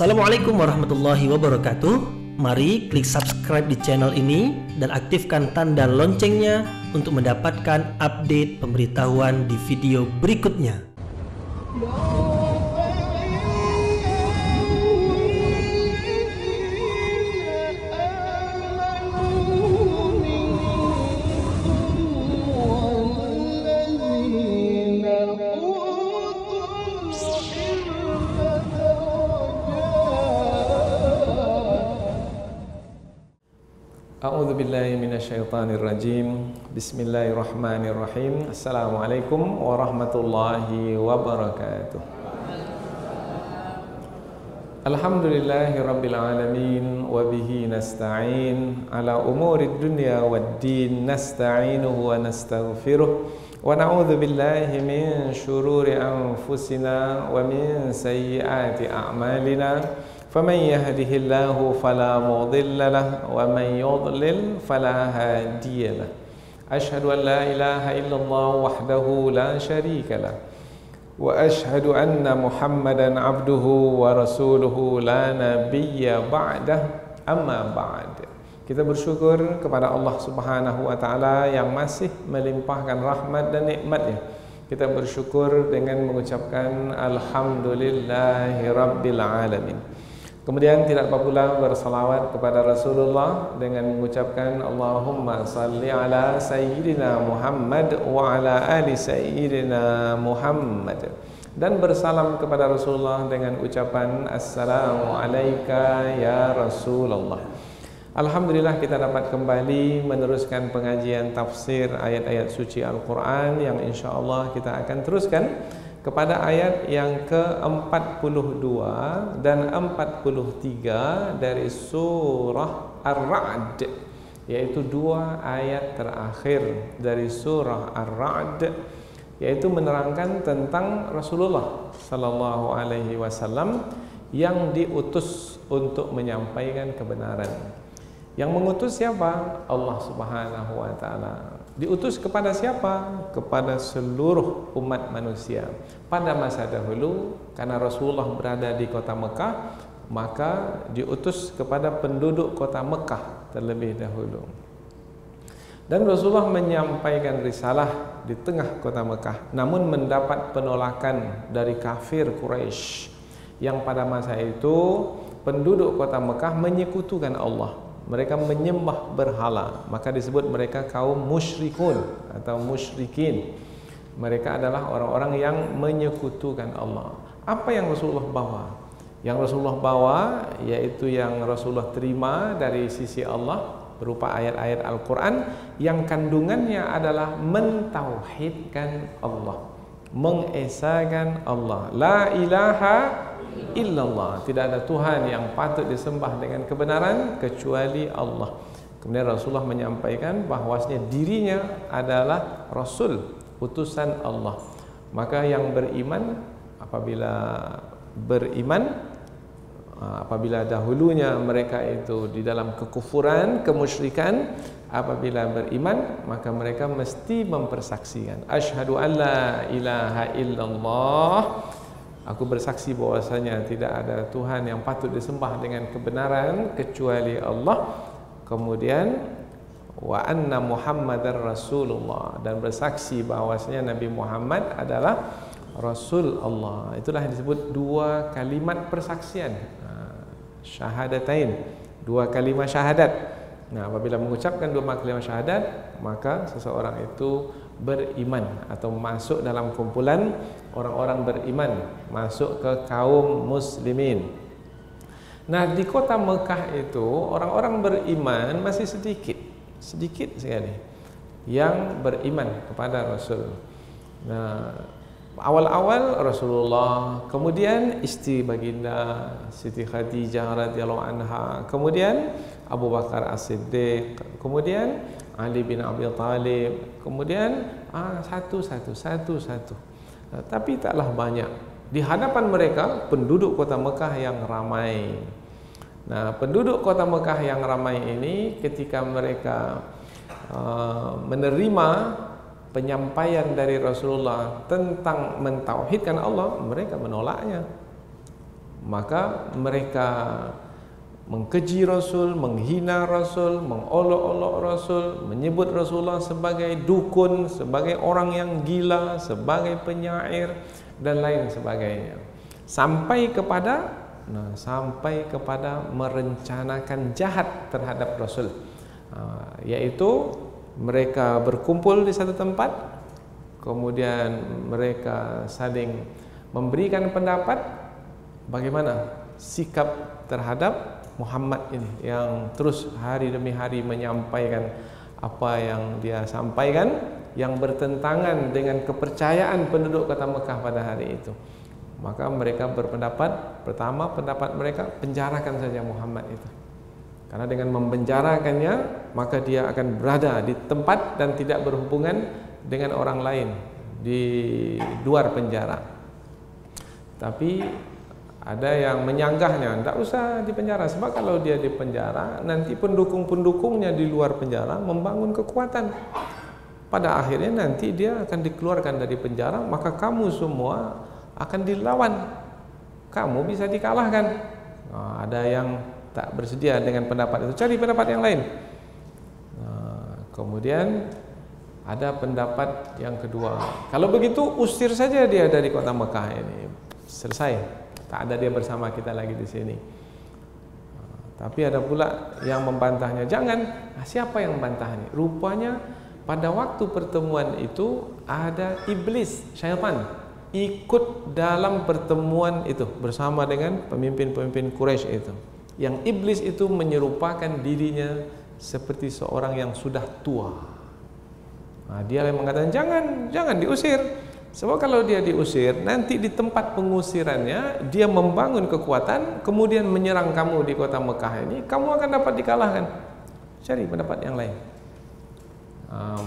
Assalamualaikum warahmatullahi wabarakatuh. Mari klik subscribe di channel ini dan aktifkan tanda loncengnya untuk mendapatkan update pemberitahuan di video berikutnya. A'udzu billahi minasyaitonir rajim. Bismillahirrahmanirrahim. Assalamualaikum warahmatullahi wabarakatuh. Alhamdulillahi rabbil alamin wa bihi nasta'in ala umurid dunya waddin nasta'inuhu wa nastaghfiruh wa na'udzu billahi min syururi anfusina wa min sayyiati a'malina. فمن يهده الله فلا مضل له ومن يضلل فلا هادي له أشهد أن لا إله إلا الله وحده لا شريك له وأشهد أن محمدا عبده ورسوله لا نبي بعده أما بعد. Kita bersyukur kepada Allah Subhanahu wa taala yang masih melimpahkan rahmat dan nikmat-Nya. Kita bersyukur dengan mengucapkan alhamdulillahi rabbil alamin. Kemudian tidak lupa pula bersalawat kepada Rasulullah dengan mengucapkan Allahumma salli ala sayyidina Muhammad wa ala ali sayyidina Muhammad, dan bersalam kepada Rasulullah dengan ucapan Assalamu alayka ya Rasulullah. Alhamdulillah kita dapat kembali meneruskan pengajian tafsir ayat-ayat suci Al-Quran yang insyaAllah kita akan teruskan kepada ayat yang ke-42 dan 43 dari surah Ar-Ra'd, yaitu dua ayat terakhir dari surah Ar-Ra'd, yaitu menerangkan tentang Rasulullah sallallahu alaihi wasallam yang diutus untuk menyampaikan kebenaran. Yang mengutus siapa? Allah Subhanahu wa taala. Diutus kepada siapa? Kepada seluruh umat manusia. Pada masa dahulu, karena Rasulullah berada di kota Mekah, maka diutus kepada penduduk kota Mekah terlebih dahulu. Dan Rasulullah menyampaikan risalah di tengah kota Mekah, namun mendapat penolakan dari kafir Quraisy yang pada masa itu penduduk kota Mekah menyekutukan Allah. Mereka menyembah berhala, maka disebut mereka kaum musyrikun atau musyrikin. Mereka adalah orang-orang yang menyekutukan Allah. Apa yang Rasulullah bawa? Yang Rasulullah bawa yaitu yang Rasulullah terima dari sisi Allah berupa ayat-ayat Al-Quran yang kandungannya adalah mentauhidkan Allah, mengesahkan Allah. La ilaha illallah, tidak ada Tuhan yang patut disembah dengan kebenaran kecuali Allah. Kemudian Rasulullah menyampaikan bahwasanya dirinya adalah Rasul, utusan Allah. Maka yang beriman apabila dahulunya mereka itu di dalam kekufuran, kemusyrikan, apabila beriman maka mereka mesti mempersaksikan asyhadu an la ilaha illallah, aku bersaksi bahwasanya tidak ada Tuhan yang patut disembah dengan kebenaran kecuali Allah. Kemudian wa anna Muhammadar Rasulullah, dan bersaksi bahwasanya Nabi Muhammad adalah Rasul Allah. Itulah yang disebut dua kalimat persaksian, syahadatain, dua kalimat syahadat. Nah, apabila mengucapkan dua kalimat syahadat, maka seseorang itu beriman atau masuk dalam kumpulan orang-orang beriman, masuk ke kaum muslimin. Nah, di kota Mekah itu orang-orang beriman masih sedikit sekali yang beriman kepada Rasul. Nah, awal-awal Rasulullah, kemudian istri baginda Siti Khadijah radhiyallahu anha, kemudian Abu Bakar As-Siddiq, kemudian Ali bin Abi Thalib, kemudian satu. Tapi taklah banyak. Di hadapan mereka penduduk kota Mekah yang ramai. Nah, penduduk kota Mekah yang ramai ini ketika mereka menerima penyampaian dari Rasulullah tentang mentauhidkan Allah, mereka menolaknya. maka mereka mengkeji Rasul, menghina Rasul, mengolok-olok Rasul, menyebut Rasulullah sebagai dukun, sebagai orang yang gila, sebagai penyair dan lain sebagainya. Sampai kepada merencanakan jahat terhadap Rasul, yaitu mereka berkumpul di satu tempat, kemudian mereka saling memberikan pendapat bagaimana sikap terhadap Muhammad ini yang terus hari demi hari menyampaikan apa yang dia sampaikan yang bertentangan dengan kepercayaan penduduk kota Mekah pada hari itu. Maka mereka berpendapat, pertama pendapat mereka, penjarakan saja Muhammad itu. Karena dengan mempenjarakannya, maka dia akan berada di tempat dan tidak berhubungan dengan orang lain di luar penjara. Tapi ada yang menyanggahnya, tidak usah dipenjara, sebab kalau dia dipenjara, nanti pendukung-pendukungnya di luar penjara membangun kekuatan. Pada akhirnya nanti dia akan dikeluarkan dari penjara, maka kamu semua akan dilawan, kamu bisa dikalahkan. Ada yang tak bersedia dengan pendapat itu, cari pendapat yang lain. Kemudian ada pendapat yang kedua, kalau begitu usir saja dia dari kota Mekah ini, selesai, tak ada dia bersama kita lagi di sini. Tapi ada pula yang membantahnya, jangan. Siapa yang membantah ini? Rupanya pada waktu pertemuan itu ada iblis, syaitan, ikut dalam pertemuan itu bersama dengan pemimpin-pemimpin Quraisy itu. Yang iblis itu menyerupakan dirinya seperti seorang yang sudah tua. Dia yang mengatakan jangan diusir. Sebab kalau dia diusir, nanti di tempat pengusirannya dia membangun kekuatan, kemudian menyerang kamu di kota Mekah ini, kamu akan dapat dikalahkan. Cari pendapat yang lain.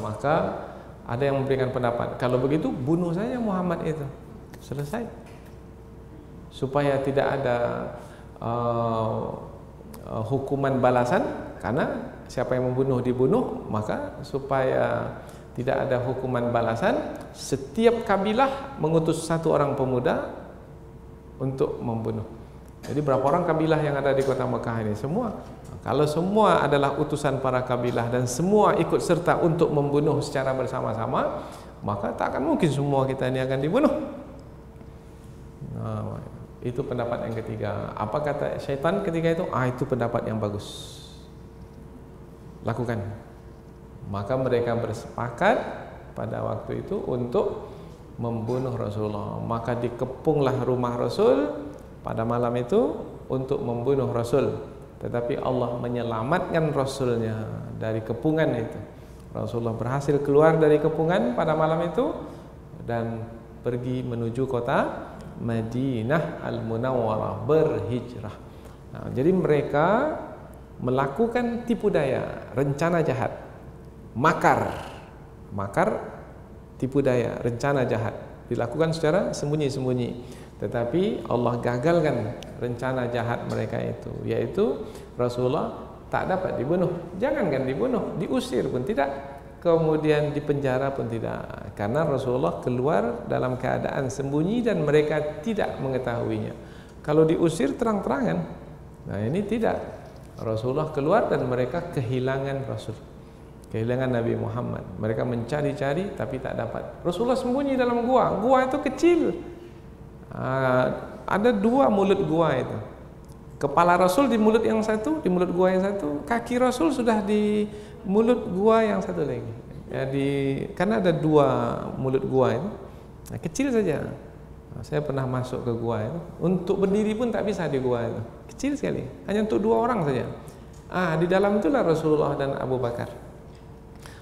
Maka ada yang memberikan pendapat, kalau begitu bunuh saja Muhammad itu, selesai, supaya tidak ada hukuman balasan. Karena siapa yang membunuh dibunuh, maka supaya tidak ada hukuman balasan, setiap kabilah mengutus satu orang pemuda untuk membunuh. Jadi berapa orang kabilah yang ada di kota Mekah ini? Semua. Kalau semua adalah utusan para kabilah dan semua ikut serta untuk membunuh secara bersama-sama, maka tak akan mungkin semua kita ini akan dibunuh. Itu pendapat yang ketiga. Apa kata syaitan ketika itu? Itu pendapat yang bagus, lakukan. Maka mereka bersepakat pada waktu itu untuk membunuh Rasulullah. Maka dikepunglah rumah Rasul pada malam itu untuk membunuh Rasul. Tetapi Allah menyelamatkan Rasulnya dari kepungan itu. Rasulullah berhasil keluar dari kepungan pada malam itu dan pergi menuju kota Madinah Al-Munawwarah, berhijrah. Jadi mereka melakukan tipu daya, rencana jahat, makar, tipu daya, rencana jahat dilakukan secara sembunyi-sembunyi. Tetapi Allah gagalkan rencana jahat mereka itu, yaitu Rasulullah tak dapat dibunuh. Jangankan dibunuh, diusir pun tidak, kemudian dipenjara pun tidak, karena Rasulullah keluar dalam keadaan sembunyi dan mereka tidak mengetahuinya. Kalau diusir terang-terangan, nah ini tidak. Rasulullah keluar dan mereka kehilangan Rasul, kehilangan Nabi Muhammad. Mereka mencari-cari tapi tak dapat. Rasulullah sembunyi dalam gua. Gua itu kecil. Ada dua mulut gua itu. Kepala Rasul di mulut yang satu, di mulut gua yang satu. Kaki Rasul sudah di mulut gua yang satu lagi. Karena ada dua mulut gua itu. Kecil saja. Saya pernah masuk ke gua itu. Untuk berdiri pun tak bisa di gua itu. Kecil sekali. Hanya untuk dua orang saja. Di dalam itulah Rasulullah dan Abu Bakar.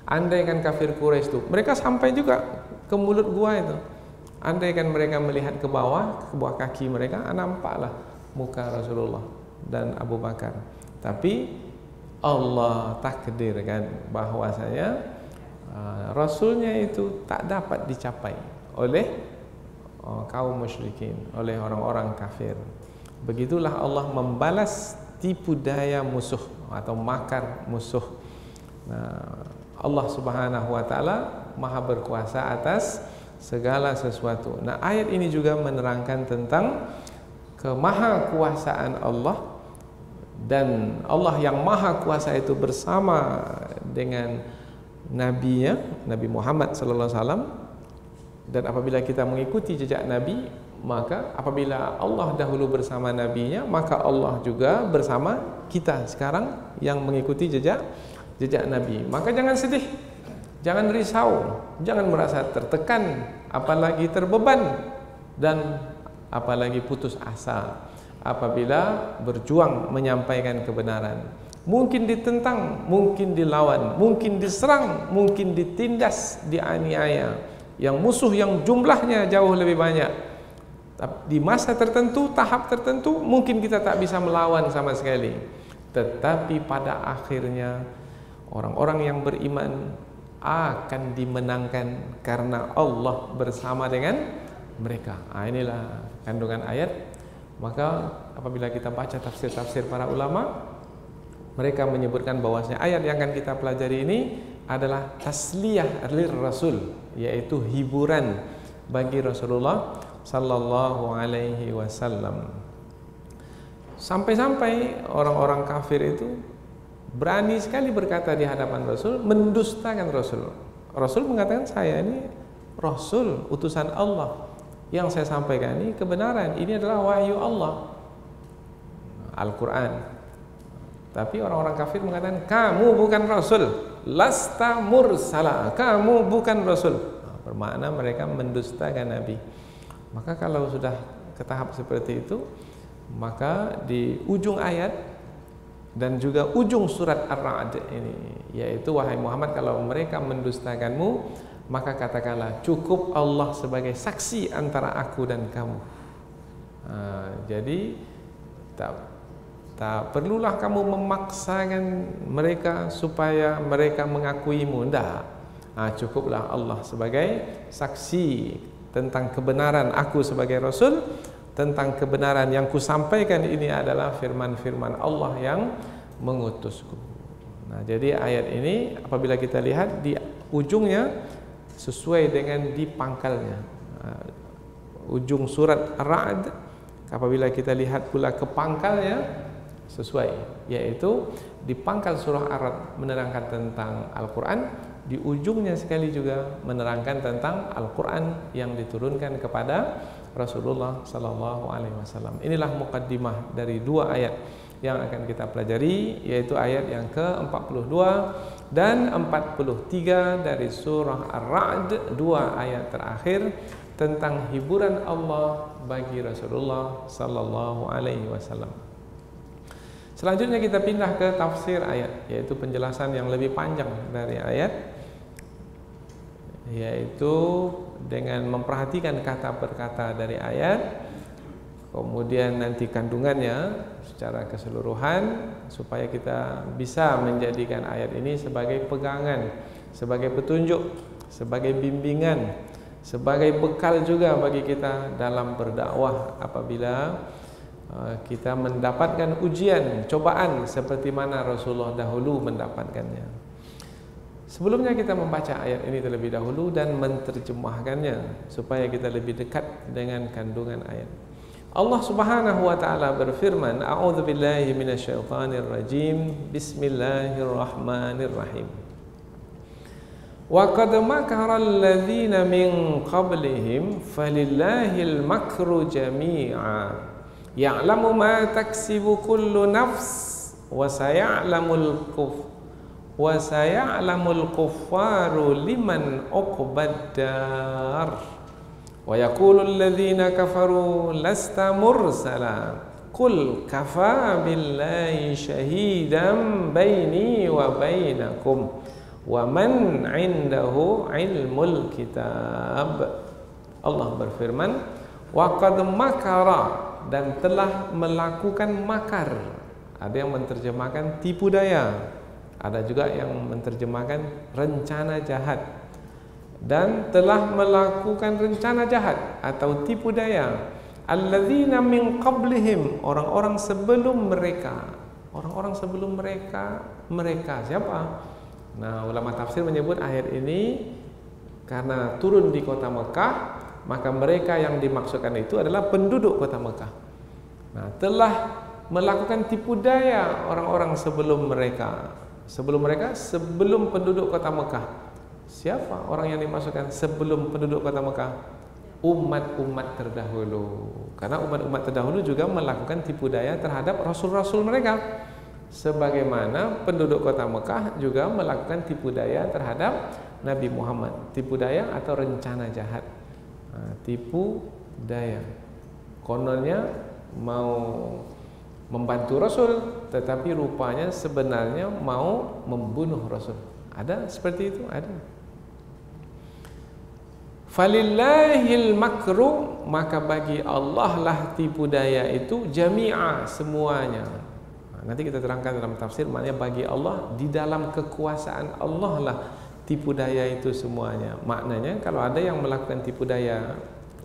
Andaikan kafir Quraisy itu, mereka sampai juga ke mulut gua itu. Andaikan mereka melihat ke bawah kaki mereka, nampaklah muka Rasulullah dan Abu Bakar. Tapi Allah takdirkan bahwasanya Rasulnya itu tak dapat dicapai oleh kaum musyrikin, oleh orang-orang kafir. Begitulah Allah membalas tipu daya musuh atau makar musuh. Allah Subhanahu wa taala Maha berkuasa atas segala sesuatu. Ayat ini juga menerangkan tentang kemahakuasaan Allah, dan Allah yang maha kuasa itu bersama dengan nabinya, Nabi Muhammad sallallahu alaihi wasallam. Dan apabila kita mengikuti jejak Nabi, maka apabila Allah dahulu bersama nabinya, maka Allah juga bersama kita sekarang yang mengikuti jejak Nabi. Maka jangan sedih, jangan risau, jangan merasa tertekan, apalagi terbeban, dan apalagi putus asa apabila berjuang menyampaikan kebenaran. Mungkin ditentang, mungkin dilawan, mungkin diserang, mungkin ditindas, dianiaya, yang musuh yang jumlahnya jauh lebih banyak. Di masa tertentu, tahap tertentu, mungkin kita tak bisa melawan sama sekali. Tetapi pada akhirnya orang-orang yang beriman akan dimenangkan karena Allah bersama dengan mereka. Inilah kandungan ayat. Maka apabila kita baca tafsir-tafsir para ulama, mereka menyebutkan bahwasanya ayat yang akan kita pelajari ini adalah tasliyah lir Rasul, yaitu hiburan bagi Rasulullah sallallahu alaihi wasallam. Sampai-sampai orang-orang kafir itu berani sekali berkata di hadapan Rasul, mendustakan Rasul. Rasul mengatakan, saya ini Rasul, utusan Allah. Yang saya sampaikan ini kebenaran, ini adalah wahyu Allah, Al-Quran. Tapi orang-orang kafir mengatakan, kamu bukan Rasul, lasta mursala, kamu bukan Rasul. Bermakna mereka mendustakan Nabi. Maka kalau sudah ke tahap seperti itu, maka di ujung ayat dan juga ujung surat Ar-Ra'd ini, yaitu wahai Muhammad, kalau mereka mendustakanmu, maka katakanlah cukup Allah sebagai saksi antara aku dan kamu. Jadi tak perlulah kamu memaksakan mereka supaya mereka mengakuimu. Tidak. Cukuplah Allah sebagai saksi tentang kebenaran aku sebagai Rasul, tentang kebenaran yang kusampaikan ini adalah firman-firman Allah yang mengutusku. Jadi ayat ini apabila kita lihat di ujungnya sesuai dengan di pangkalnya. Ujung surat Ar-Ra'd, apabila kita lihat pula ke pangkalnya sesuai, yaitu di pangkal surah Ar-Ra'd menerangkan tentang Al-Quran, di ujungnya sekali juga menerangkan tentang Al-Quran yang diturunkan kepada Rasulullah sallallahu alaihi wasallam. Inilah mukaddimah dari dua ayat yang akan kita pelajari, yaitu ayat yang ke-42 dan 43 dari surah Ar-Ra'd, dua ayat terakhir tentang hiburan Allah bagi Rasulullah sallallahu alaihi wasallam. Selanjutnya kita pindah ke tafsir ayat, yaitu penjelasan yang lebih panjang dari ayat, yaitu dengan memperhatikan kata per kata dari ayat, kemudian nanti kandungannya secara keseluruhan, supaya kita bisa menjadikan ayat ini sebagai pegangan, sebagai petunjuk, sebagai bimbingan, sebagai bekal juga bagi kita dalam berdakwah apabila kita mendapatkan ujian, cobaan seperti mana Rasulullah dahulu mendapatkannya. Sebelumnya kita membaca ayat ini terlebih dahulu dan menterjemahkannya supaya kita lebih dekat dengan kandungan ayat. Allah Subhanahu wa taala berfirman, A'udzubillahi minasyaitonir rajim. Bismillahirrahmanirrahim. Wa qad makara alladzina min qablihim falillahil makru jami'a. Ya'lamu ma taksibu kullu nafs wa saya'lamul kuffaru liman uqbad dar. Wa yaqulu alladhina kafaru lasta mursala qul kafa billahi shahidan baini wa bainakum wa man 'indahu 'ilmul kitab. Allah berfirman, wa qad makara, dan telah melakukan makar. Ada yang menerjemahkan tipu daya, ada juga yang menerjemahkan rencana jahat. Dan telah melakukan rencana jahat atau tipu daya alladzina min qablihim, orang-orang sebelum mereka. Orang-orang sebelum mereka, mereka siapa? Nah, ulama tafsir menyebut ayat ini karena turun di kota Mekah, maka mereka yang dimaksudkan itu adalah penduduk kota Mekah. Nah, telah melakukan tipu daya orang-orang sebelum mereka. Sebelum penduduk kota Mekah. Siapa orang yang dimasukkan sebelum penduduk kota Mekah? Umat-umat terdahulu. Karena umat-umat terdahulu juga melakukan tipu daya terhadap rasul-rasul mereka. Sebagaimana penduduk kota Mekah juga melakukan tipu daya terhadap Nabi Muhammad. Tipu daya atau rencana jahat. Tipu daya. Kononnya mau membantu Rasul, tetapi rupanya sebenarnya mau membunuh Rasul. Ada seperti itu? Ada. Falillahil makru, maka bagi Allah lah tipu daya itu jami'a, semuanya. Nanti kita terangkan dalam tafsir, maknanya bagi Allah, di dalam kekuasaan Allah lah tipu daya itu semuanya. Maknanya kalau ada yang melakukan tipu daya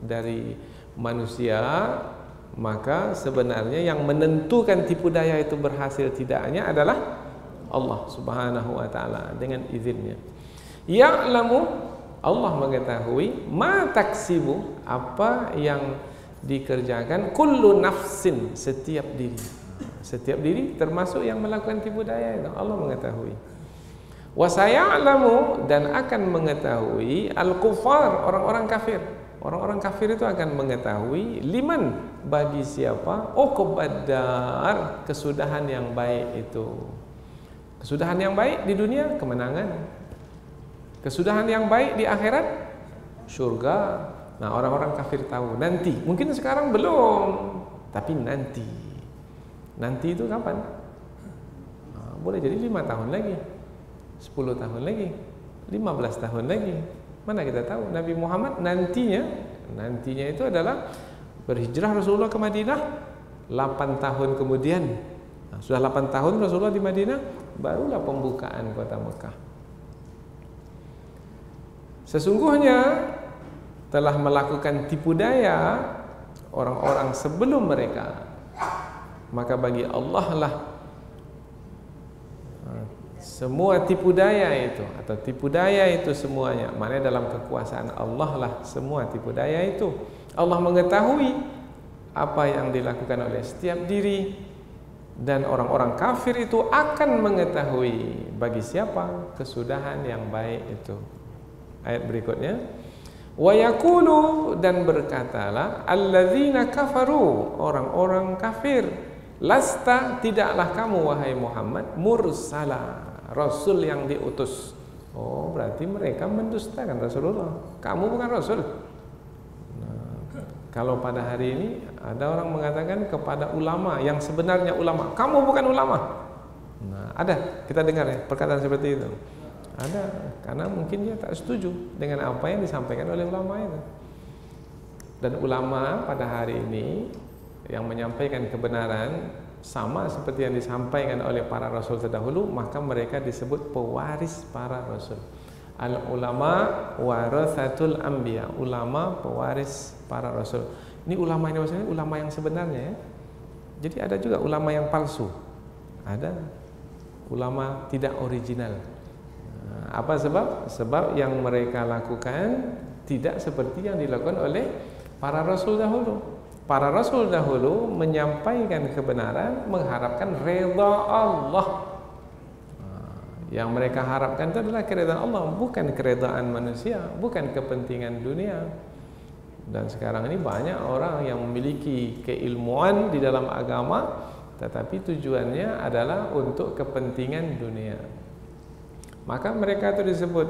dari manusia, maka sebenarnya yang menentukan tipu daya itu berhasil tidaknya adalah Allah Subhanahu wa taala dengan izinnya. Ya'lamu, Allah mengetahui, ma taksibu, apa yang dikerjakan, kullu nafsin, setiap diri. Setiap diri termasuk yang melakukan tipu daya itu Allah mengetahui. Wa saya'lamu, dan akan mengetahui al-kufar, orang-orang kafir. Orang-orang kafir itu akan mengetahui liman, bagi siapa, uqbadar, kesudahan yang baik itu. Kesudahan yang baik di dunia, kemenangan. Kesudahan yang baik di akhirat, surga. Nah, orang-orang kafir tahu nanti. Mungkin sekarang belum, tapi nanti. Nanti itu kapan? Boleh jadi 5 tahun lagi, 10 tahun lagi, 15 tahun lagi. Mana kita tahu? Nabi Muhammad nantinya itu adalah berhijrah Rasulullah ke Madinah 8 tahun kemudian. Nah, sudah 8 tahun Rasulullah di Madinah, barulah pembukaan kota Mekah. Sesungguhnya telah melakukan tipu daya orang-orang sebelum mereka, maka bagi Allah lah semua tipu daya itu, atau tipu daya itu semuanya. Maknanya dalam kekuasaan Allah lah semua tipu daya itu. Allah mengetahui apa yang dilakukan oleh setiap diri, dan orang-orang kafir itu akan mengetahui bagi siapa kesudahan yang baik itu. Ayat berikutnya, wa yaqulu, dan berkatalah alladzina kafaru, orang-orang kafir, lasta, tidaklah kamu wahai Muhammad, mursala, rasul yang diutus. Oh, berarti mereka mendustakan Rasulullah. Kamu bukan rasul. Nah, kalau pada hari ini ada orang mengatakan kepada ulama yang sebenarnya ulama, kamu bukan ulama. Nah, ada, kita dengar ya perkataan seperti itu. Ada, karena mungkin dia tak setuju dengan apa yang disampaikan oleh ulama itu. Dan ulama pada hari ini yang menyampaikan kebenaran sama seperti yang disampaikan oleh para rasul terdahulu, maka mereka disebut pewaris para rasul. Al-ulama warathatul anbiya, ulama pewaris para rasul. Ini ulama ini maksudnya ulama yang sebenarnya ya. Jadi ada juga ulama yang palsu. Ada ulama tidak original. Apa sebab? Sebab yang mereka lakukan tidak seperti yang dilakukan oleh para rasul dahulu. Para rasul dahulu menyampaikan kebenaran, mengharapkan redha Allah. Yang mereka harapkan itu adalah keridhaan Allah, bukan keridhaan manusia, bukan kepentingan dunia. Dan sekarang ini banyak orang yang memiliki keilmuan di dalam agama, tetapi tujuannya adalah untuk kepentingan dunia. Maka mereka itu disebut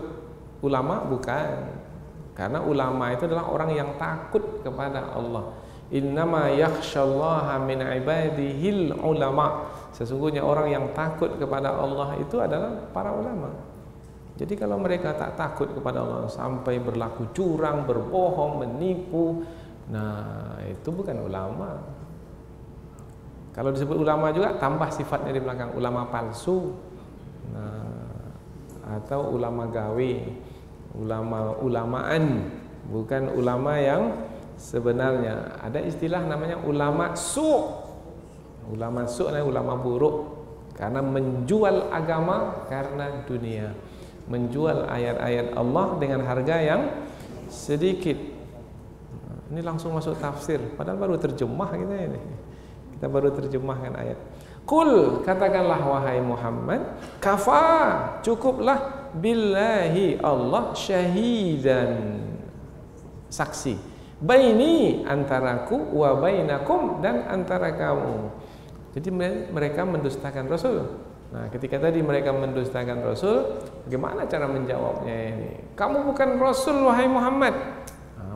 ulama, bukan. Karena ulama itu adalah orang yang takut kepada Allah. Innama yakhshallaha min ibadihil ulama. Sesungguhnya orang yang takut kepada Allah itu adalah para ulama. Jadi kalau mereka tak takut kepada Allah sampai berlaku curang, berbohong, menipu, nah itu bukan ulama. Kalau disebut ulama juga tambah sifatnya di belakang, ulama palsu. Nah, atau ulama gawe, ulamaan, bukan ulama yang sebenarnya. Ada istilah namanya ulama su'. Ulama su' adalah ulama buruk, karena menjual agama karena dunia, menjual ayat-ayat Allah dengan harga yang sedikit. Ini langsung masuk tafsir, padahal baru terjemah kita ini. Kita baru terjemahkan ayat. Qul, katakanlah wahai Muhammad, kafa, cukuplah billahi Allah syahidan, saksi, baini, antaraku, wa bainakum, dan antara kamu. Jadi mereka mendustakan Rasul. Nah, ketika tadi mereka mendustakan Rasul, bagaimana cara menjawabnya ini? Kamu bukan Rasul wahai Muhammad.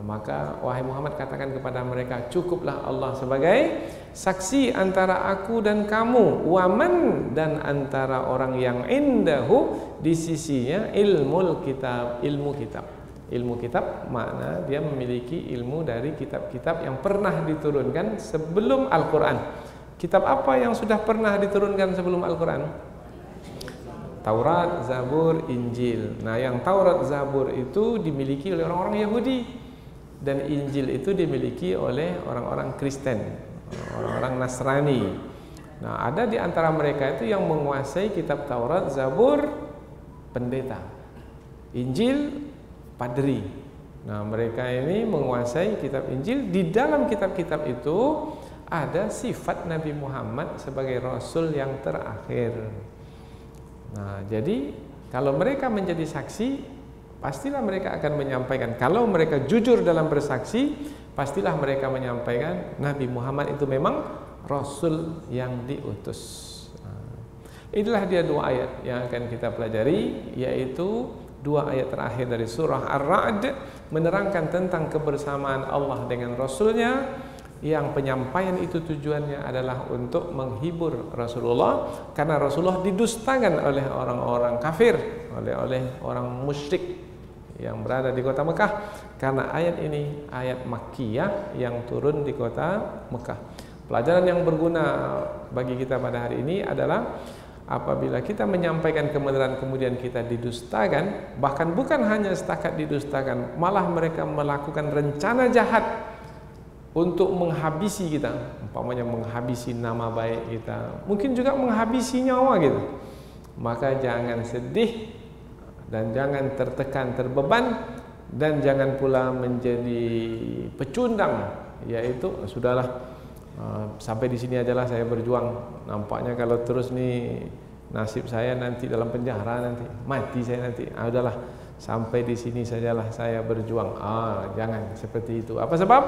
Maka wahai Muhammad, katakan kepada mereka, cukuplah Allah sebagai saksi antara aku dan kamu, waman, dan antara orang yang indahu, di sisinya, ilmu kitab. Ilmu kitab makna dia memiliki ilmu dari kitab-kitab yang pernah diturunkan sebelum Al-Quran. Kitab apa yang sudah pernah diturunkan sebelum Al-Quran? Taurat, Zabur, Injil. Nah, yang Taurat, Zabur itu dimiliki oleh orang-orang Yahudi, dan Injil itu dimiliki oleh orang-orang Kristen, orang-orang Nasrani. Nah, ada di antara mereka itu yang menguasai kitab Taurat, Zabur, pendeta. Injil, padri. Nah, mereka ini menguasai kitab Injil. Di dalam kitab-kitab itu ada sifat Nabi Muhammad sebagai Rasul yang terakhir. Nah, jadi kalau mereka menjadi saksi, pastilah mereka akan menyampaikan. Kalau mereka jujur dalam bersaksi, pastilah mereka menyampaikan Nabi Muhammad itu memang Rasul yang diutus. Inilah dia dua ayat yang akan kita pelajari, yaitu dua ayat terakhir dari surah Ar-Ra'd, menerangkan tentang kebersamaan Allah dengan Rasulnya, yang penyampaian itu tujuannya adalah untuk menghibur Rasulullah, karena Rasulullah didustakan oleh orang-orang kafir, oleh orang musyrik yang berada di kota Mekah, karena ayat ini ayat Makkiyah yang turun di kota Mekah. Pelajaran yang berguna bagi kita pada hari ini adalah apabila kita menyampaikan kebenaran kemudian kita didustakan, bahkan bukan hanya setakat didustakan, malah mereka melakukan rencana jahat untuk menghabisi kita, umpamanya menghabisi nama baik kita, mungkin juga menghabisi nyawa gitu. Maka jangan sedih dan jangan tertekan, terbeban, dan jangan pula menjadi pecundang, yaitu sudahlah, sampai di sini ajalah saya berjuang. Nampaknya kalau terus nih nasib saya nanti dalam penjara, nanti mati saya nanti. Udahlah, sampai di sini sajalah saya berjuang. Jangan seperti itu. Apa sebab?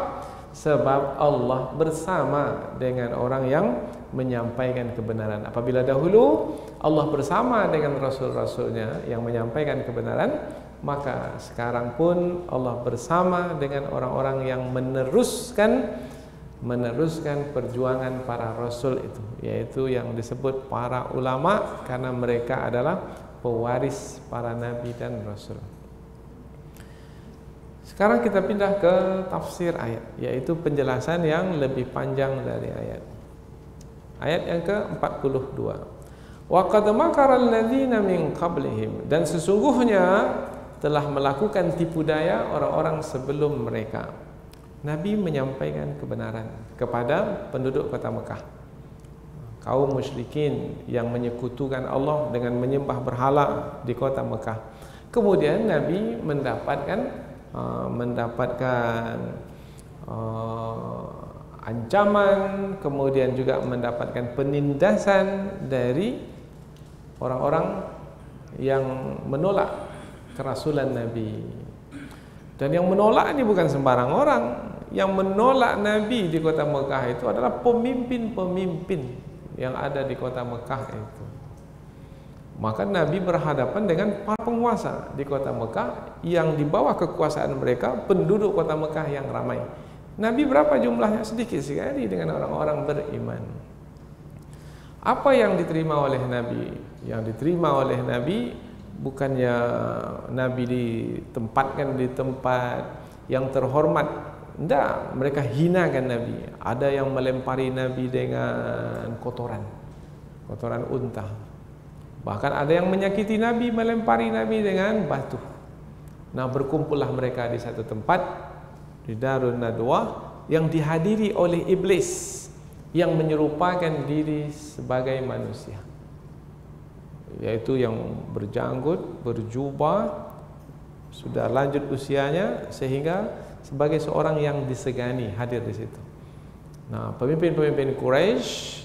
Sebab Allah bersama dengan orang yang menyampaikan kebenaran. Apabila dahulu Allah bersama dengan Rasul-Rasulnya yang menyampaikan kebenaran, maka sekarang pun Allah bersama dengan orang-orang yang meneruskan perjuangan para Rasul itu, yaitu yang disebut para ulama, karena mereka adalah pewaris para Nabi dan Rasul. Sekarang kita pindah ke tafsir ayat, yaitu penjelasan yang lebih panjang dari ayat. Ayat yang ke-42. Wa qad makara alladziina min qablihim, dan sesungguhnya telah melakukan tipu daya orang-orang sebelum mereka. Nabi menyampaikan kebenaran kepada penduduk kota Mekah, kaum musyrikin yang menyekutukan Allah dengan menyembah berhala di kota Mekah. Kemudian Nabi mendapatkan ancaman, kemudian juga mendapatkan penindasan dari orang-orang yang menolak kerasulan Nabi. Dan yang menolak ini bukan sembarang orang. Yang menolak Nabi di kota Mekah itu adalah pemimpin-pemimpin yang ada di kota Mekah itu. Maka Nabi berhadapan dengan para penguasa di kota Mekah yang di bawah kekuasaan mereka, penduduk kota Mekah yang ramai. Nabi berapa jumlahnya? Sedikit sekali dengan orang-orang beriman. Apa yang diterima oleh Nabi? Yang diterima oleh Nabi bukannya Nabi ditempatkan di tempat yang terhormat. Tidak, mereka hinakan Nabi. Ada yang melempari Nabi dengan kotoran unta. Bahkan ada yang menyakiti Nabi, melempari Nabi dengan batu. Nah, berkumpullah mereka di satu tempat, di Darun Nadwah, yang dihadiri oleh iblis yang menyerupakan diri sebagai manusia, yaitu yang berjanggut, berjubah, sudah lanjut usianya, sehingga sebagai seorang yang disegani hadir di situ. Nah, pemimpin-pemimpin Quraisy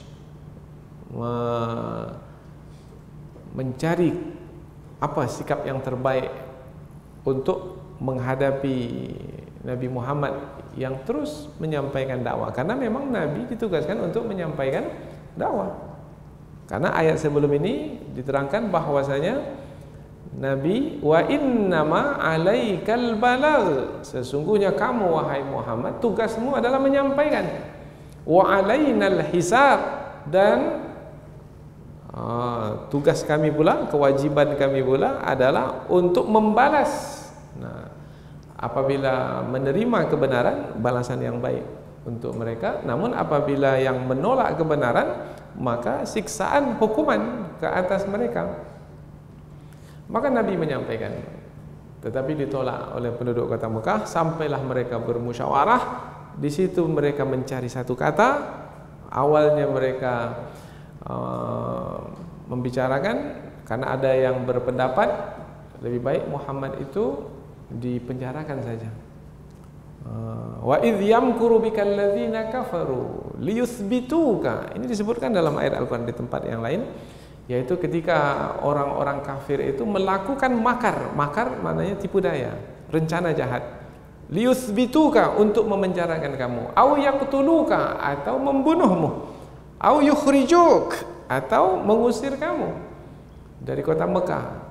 mencari apa sikap yang terbaik untuk menghadapi Nabi Muhammad yang terus menyampaikan dakwah, karena memang Nabi ditugaskan untuk menyampaikan dakwah. Karena ayat sebelum ini diterangkan bahwasanya Nabi, wa innama alaikal balagh, sesungguhnya kamu wahai Muhammad tugasmu adalah menyampaikan, wa alainal hisab, dan tugas kami pula, kewajiban kami pula adalah untuk membalas. Nah, apabila menerima kebenaran, balasan yang baik untuk mereka. Namun apabila yang menolak kebenaran, maka siksaan, hukuman ke atas mereka. Maka Nabi menyampaikan, tetapi ditolak oleh penduduk kota Mekah. Sampailah mereka bermusyawarah. Di situ mereka mencari satu kata. Awalnya mereka membicarakan, karena ada yang berpendapat lebih baik Muhammad itu dipenjarakan saja. Wa idh yamkuru bikal ladzina kafaru liyuthbituka. Ini disebutkan dalam ayat Al-Qur'an di tempat yang lain, yaitu ketika orang-orang kafir itu melakukan makar. Makar maknanya tipu daya, rencana jahat. Liyuthbituka, untuk memenjarakan kamu. Au yaqtuluka, atau membunuhmu. Au yukhrijuk, atau mengusir kamu dari kota Mekah.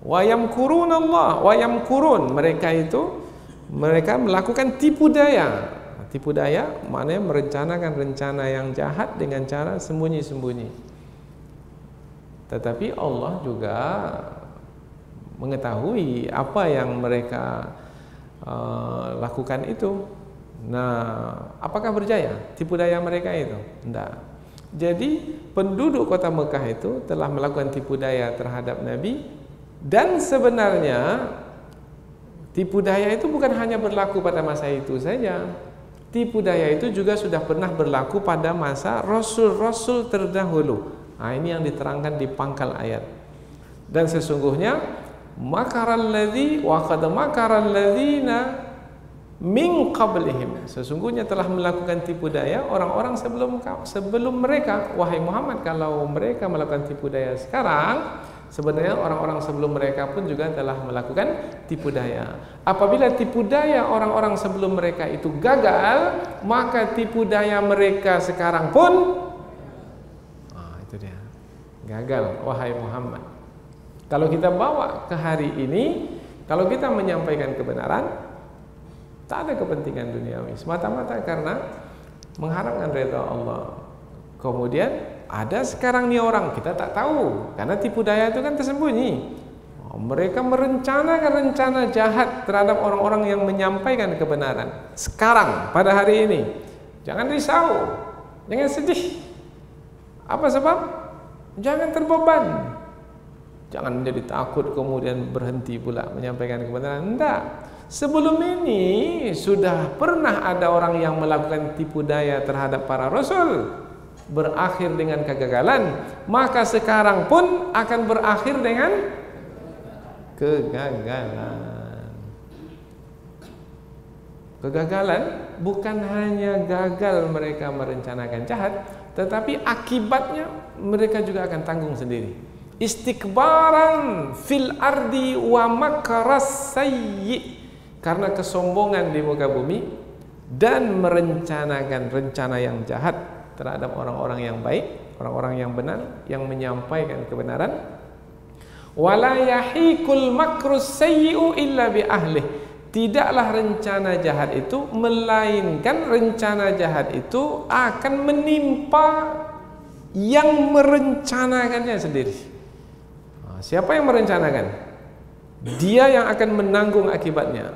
Wa yamkurunallah, wa yamkurun, mereka melakukan tipu daya. Tipu daya maknanya merencanakan rencana yang jahat dengan cara sembunyi-sembunyi. Tetapi Allah juga mengetahui apa yang mereka lakukan itu. Nah, apakah berjaya tipu daya mereka itu? Tidak. Jadi penduduk kota Mekah itu telah melakukan tipu daya terhadap Nabi. Dan sebenarnya tipu daya itu bukan hanya berlaku pada masa itu saja. Tipu daya itu juga sudah pernah berlaku pada masa rasul-rasul terdahulu. Nah, ini yang diterangkan di pangkal ayat. Dan sesungguhnya makaralladzi wa qad makaralladzina min qablihim, sesungguhnya telah melakukan tipu daya orang-orang sebelum mereka. Wahai Muhammad, kalau mereka melakukan tipu daya sekarang, sebenarnya orang-orang sebelum mereka pun juga telah melakukan tipu daya. Apabila tipu daya orang-orang sebelum mereka itu gagal, maka tipu daya mereka sekarang pun itu dia, gagal. Wahai Muhammad, kalau kita bawa ke hari ini, kalau kita menyampaikan kebenaran, tak ada kepentingan duniawi, semata-mata karena mengharapkan redha Allah. Kemudian ada sekarang nih orang, kita tak tahu, karena tipu daya itu kan tersembunyi. Mereka merencanakan rencana jahat terhadap orang-orang yang menyampaikan kebenaran. Sekarang, pada hari ini, jangan risau, jangan sedih. Apa sebab? Jangan terbeban, jangan menjadi takut kemudian berhenti pula menyampaikan kebenaran. Tidak. Sebelum ini sudah pernah ada orang yang melakukan tipu daya terhadap para rasul, berakhir dengan kegagalan. Maka sekarang pun akan berakhir dengan kegagalan. Kegagalan bukan hanya gagal mereka merencanakan jahat, tetapi akibatnya mereka juga akan tanggung sendiri. Istikbaran fil ardi wa makaras sayyi, karena kesombongan di muka bumi dan merencanakan rencana yang jahat terhadap orang-orang yang baik, orang-orang yang benar, yang menyampaikan kebenaran. Wala yahiqul makrus sayyi'u illa bi ahlih, tidaklah rencana jahat itu, melainkan rencana jahat itu akan menimpa yang merencanakannya sendiri. Siapa yang merencanakan? Dia yang akan menanggung akibatnya.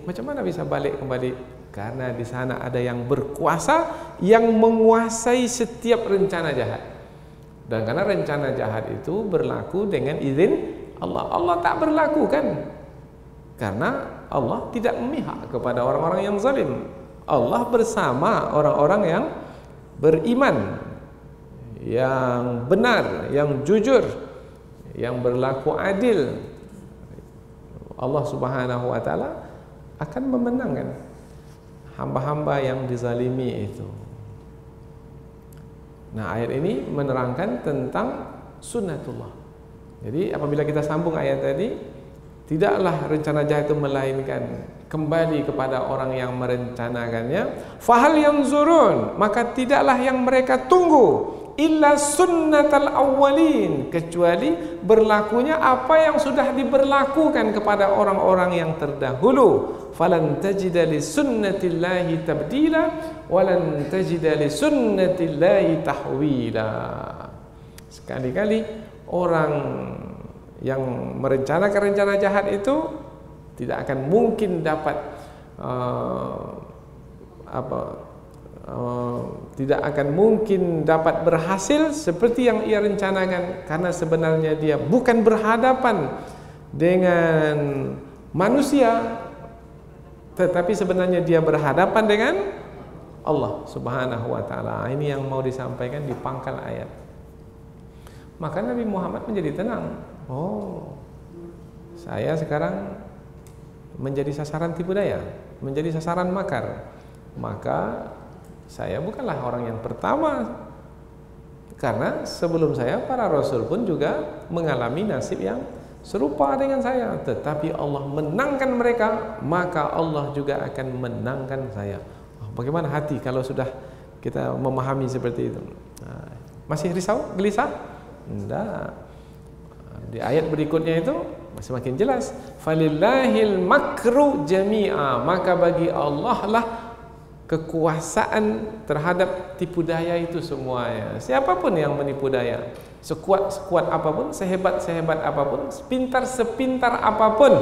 Macam mana bisa balik kembali? Karena di sana ada yang berkuasa, yang menguasai setiap rencana jahat. Dan karena rencana jahat itu berlaku dengan izin Allah. Allah tak berlaku kan? Karena Allah tidak memihak kepada orang-orang yang zalim. Allah bersama orang-orang yang beriman, yang benar, yang jujur, yang berlaku adil. Allah Subhanahu wa taala akan memenangkan. hamba-hamba yang dizalimi itu. Nah, ayat ini menerangkan tentang sunnatullah. Jadi apabila kita sambung ayat tadi, tidaklah rencana jahat itu melainkan kembali kepada orang yang merencanakannya. Fahal yanzurun, maka tidaklah yang mereka tunggu illa sunnatal awwalin, kecuali berlakunya apa yang sudah diberlakukan kepada orang-orang yang terdahulu. Falan tajida li sunnatillahi tabdila walan tajida li sunnatillahi tahwila. Sekali-kali orang yang merencanakan rencana jahat itu tidak akan mungkin dapat tidak akan mungkin dapat berhasil seperti yang ia rencanakan, karena sebenarnya dia bukan berhadapan dengan manusia, tetapi sebenarnya dia berhadapan dengan Allah Subhanahu wa taala. Ini yang mau disampaikan di pangkal ayat. Maka Nabi Muhammad menjadi tenang. Oh, saya sekarang menjadi sasaran tipu daya, menjadi sasaran makar. Maka saya bukanlah orang yang pertama, karena sebelum saya para rasul pun juga mengalami nasib yang serupa dengan saya. Tetapi Allah menangkan mereka, maka Allah juga akan menangkan saya. Bagaimana hati kalau sudah kita memahami seperti itu? Masih risau, gelisah? Tidak. Di ayat berikutnya itu semakin jelas. Falillahil makru jami'a, maka bagi Allah lah kekuasaan terhadap tipu daya itu semuanya. Siapapun yang menipu daya, sekuat apapun, sehebat apapun, sepintar apapun,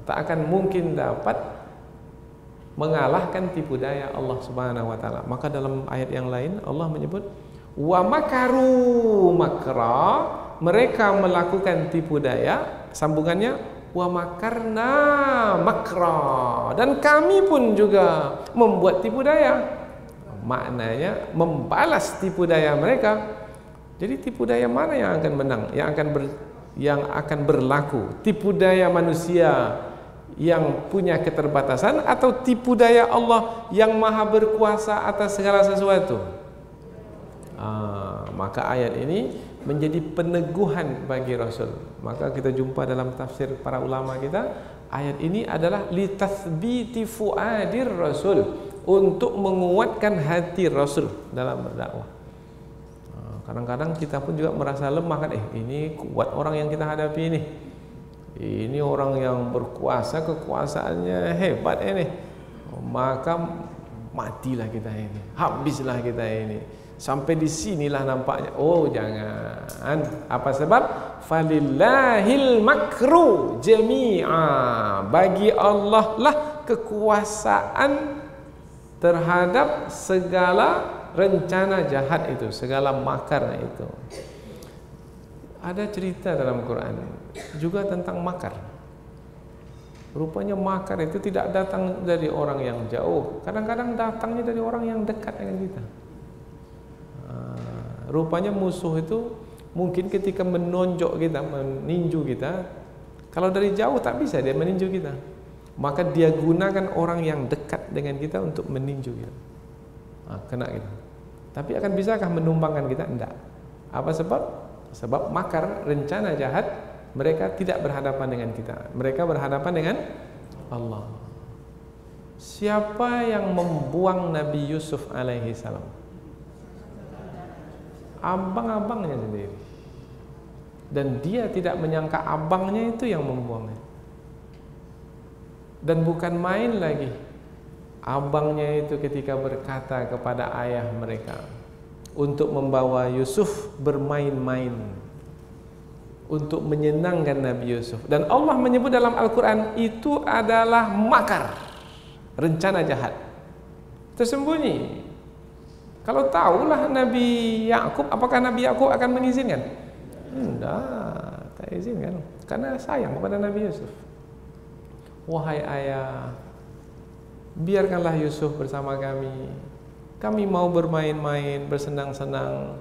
tak akan mungkin dapat mengalahkan tipu daya Allah Subhanahu wa taala. Maka dalam ayat yang lain Allah menyebut wa makaru makra, mereka melakukan tipu daya. Sambungannya wa makarna makra, dan kami pun juga membuat tipu daya. Maknanya membalas tipu daya mereka. Jadi tipu daya mana yang akan menang, yang akan berlaku? Tipu daya manusia yang punya keterbatasan, atau tipu daya Allah yang maha berkuasa atas segala sesuatu? Maka ayat ini menjadi peneguhan bagi Rasul. Maka kita jumpa dalam tafsir para ulama kita, ayat ini adalah litathbiti fuadir Rasul, untuk menguatkan hati Rasul dalam berdakwah. Kadang-kadang kita pun juga merasa lemah kan, ini kuat orang yang kita hadapi ini orang yang berkuasa, kekuasaannya hebat ini, maka matilah kita ini, habislah kita ini. Sampai di sinilah nampaknya. Oh, jangan. Apa sebab? Falillahil makru jami'a, bagi Allah lah kekuasaan terhadap segala rencana jahat itu, segala makar itu. Ada cerita dalam Quran juga tentang makar. Rupanya makar itu tidak datang dari orang yang jauh, kadang-kadang datangnya dari orang yang dekat dengan kita. Rupanya musuh itu mungkin ketika menonjok kita, meninju kita, kalau dari jauh tak bisa dia meninju kita, maka dia gunakan orang yang dekat dengan kita untuk meninju kita. Kena kita. Tapi akan bisakah menumbangkan kita? Tidak. Apa sebab? Sebab makar, rencana jahat, mereka tidak berhadapan dengan kita, mereka berhadapan dengan Allah. Siapa yang membuang Nabi Yusuf alaihi salam? Abang-abangnya sendiri. Dan dia tidak menyangka abangnya itu yang membuangnya. Dan bukan main lagi. Abangnya itu ketika berkata kepada ayah mereka untuk membawa Yusuf bermain-main, untuk menyenangkan Nabi Yusuf. Dan Allah menyebut dalam Al-Quran itu adalah makar, rencana jahat tersembunyi. Kalau tahulah Nabi Yakub, apakah Nabi Yakub akan mengizinkan? Tidak, tak izinkan, karena sayang kepada Nabi Yusuf. Wahai ayah, biarkanlah Yusuf bersama kami. Kami mau bermain-main, bersenang-senang.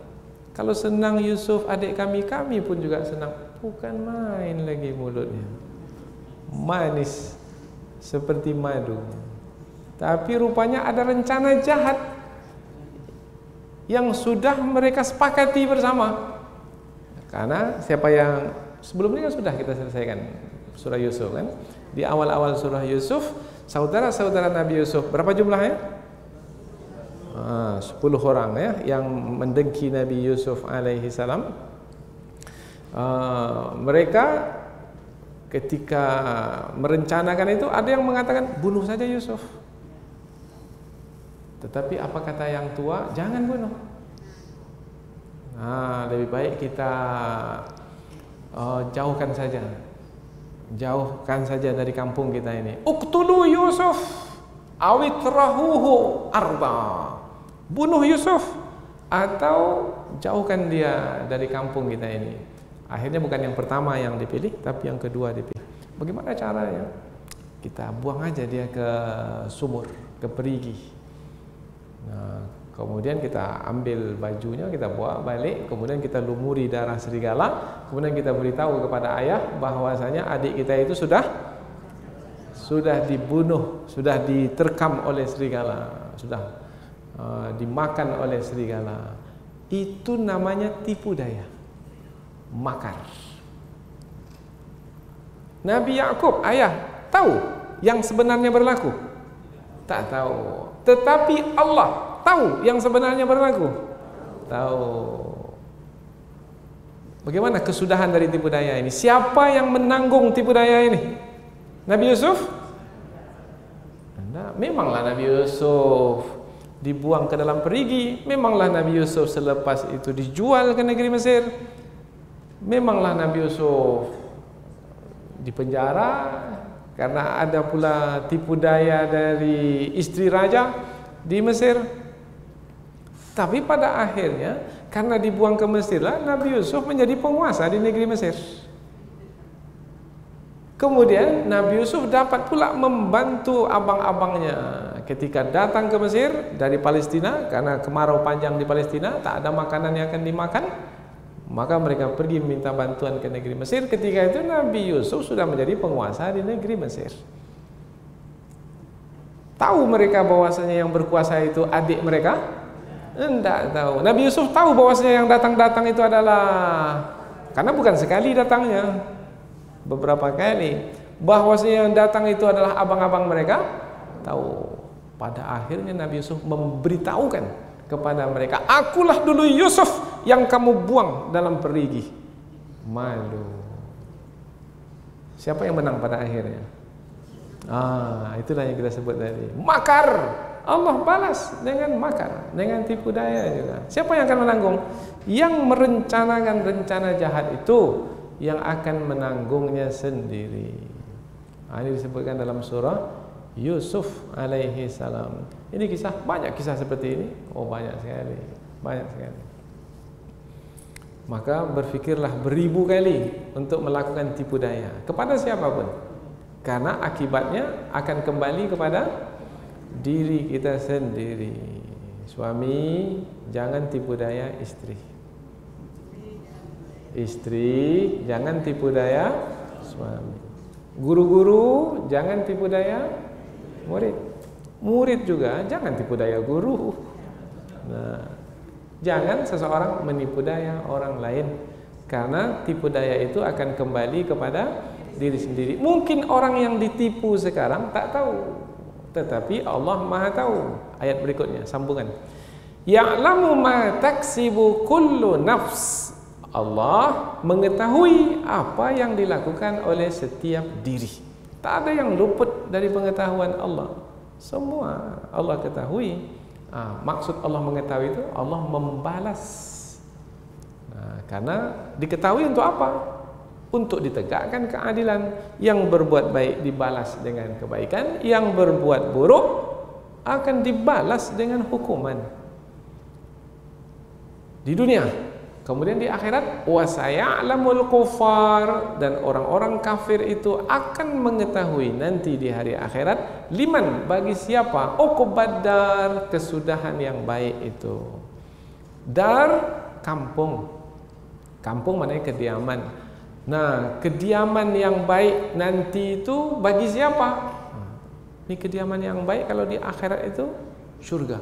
Kalau senang Yusuf adik kami, kami pun juga senang. Bukan main lagi mulutnya, manis seperti madu, tapi rupanya ada rencana jahat yang sudah mereka sepakati bersama. Karena siapa yang sebelumnya kan sudah kita selesaikan surah Yusuf kan. Di awal-awal surah Yusuf, saudara-saudara Nabi Yusuf berapa jumlahnya? 10 orang ya yang mendengki Nabi Yusuf alaihi salam. Mereka ketika merencanakan itu ada yang mengatakan bunuh saja Yusuf. Tetapi apa kata yang tua? Jangan bunuh. Lebih baik kita jauhkan saja dari kampung kita ini. Uqtulu Yusuf awitrahuhu arba. Bunuh Yusuf atau jauhkan dia dari kampung kita ini. Akhirnya bukan yang pertama yang dipilih, tapi yang kedua dipilih. Bagaimana caranya? Kita buang aja dia ke sumur, ke perigi. Nah, kemudian kita ambil bajunya, kita bawa balik, kemudian kita lumuri darah serigala, kemudian kita beritahu kepada ayah bahwasanya adik kita itu sudah dibunuh, sudah diterkam oleh serigala, sudah dimakan oleh serigala. Itu namanya tipu daya, makar. Nabi Yakub ayah tahu yang sebenarnya berlaku? Tak tahu. Tetapi Allah tahu yang sebenarnya berlaku? Tahu. Bagaimana kesudahan dari tipu daya ini? Siapa yang menanggung tipu daya ini? Nabi Yusuf? Memanglah Nabi Yusuf dibuang ke dalam perigi. Memanglah Nabi Yusuf selepas itu dijual ke negeri Mesir. Memanglah Nabi Yusuf dipenjara karena ada pula tipu daya dari istri raja di Mesir. Tapi pada akhirnya karena dibuang ke Mesir lah Nabi Yusuf menjadi penguasa di negeri Mesir. Kemudian Nabi Yusuf dapat pula membantu abang-abangnya ketika datang ke Mesir dari Palestina, karena kemarau panjang di Palestina, tak ada makanan yang akan dimakan, maka mereka pergi minta bantuan ke negeri Mesir. Ketika itu Nabi Yusuf sudah menjadi penguasa di negeri Mesir. Tahu mereka bahwasanya yang berkuasa itu adik mereka? Tidak tahu. Nabi Yusuf tahu bahwasanya yang datang-datang itu adalah, karena bukan sekali datangnya, beberapa kali, bahwasanya yang datang itu adalah abang-abang mereka. Tahu. Pada akhirnya Nabi Yusuf memberitahukan kepada mereka, akulah dulu Yusuf yang kamu buang dalam perigi. Malu. Siapa yang menang pada akhirnya? Itulah yang kita sebut tadi, makar. Allah balas dengan makar, dengan tipu daya juga. Siapa yang akan menanggung? Yang merencanakan rencana jahat itu yang akan menanggungnya sendiri. Ini disebutkan dalam surah Yusuf alaihi salam. Ini kisah, banyak kisah seperti ini. Banyak sekali, banyak sekali. Maka berfikirlah beribu kali untuk melakukan tipu daya kepada siapapun, karena akibatnya akan kembali kepada diri kita sendiri. Suami jangan tipu daya istri. Istri jangan tipu daya suami. Guru-guru jangan tipu daya murid. Murid juga jangan tipu daya guru. Jangan seseorang menipu daya orang lain, karena tipu daya itu akan kembali kepada diri sendiri. Mungkin orang yang ditipu sekarang tak tahu, tetapi Allah Maha tahu. Ayat berikutnya sambungan. Ya'lamu ma taksibu kullu nafs. Allah mengetahui apa yang dilakukan oleh setiap diri. Tak ada yang luput dari pengetahuan Allah. Semua Allah ketahui. Maksud Allah mengetahui itu Allah membalas. Karena diketahui untuk apa? Untuk ditegakkan keadilan. Yang berbuat baik dibalas dengan kebaikan, yang berbuat buruk akan dibalas dengan hukuman di dunia. Kemudian di akhirat, wa saya'lamul kuffar, dan orang-orang kafir itu akan mengetahui nanti di hari akhirat, liman, bagi siapa, uqbadar, kesudahan yang baik itu. Dar, kampung. Kampung maknanya kediaman. Nah, kediaman yang baik nanti itu bagi siapa? Ini kediaman yang baik kalau di akhirat itu surga.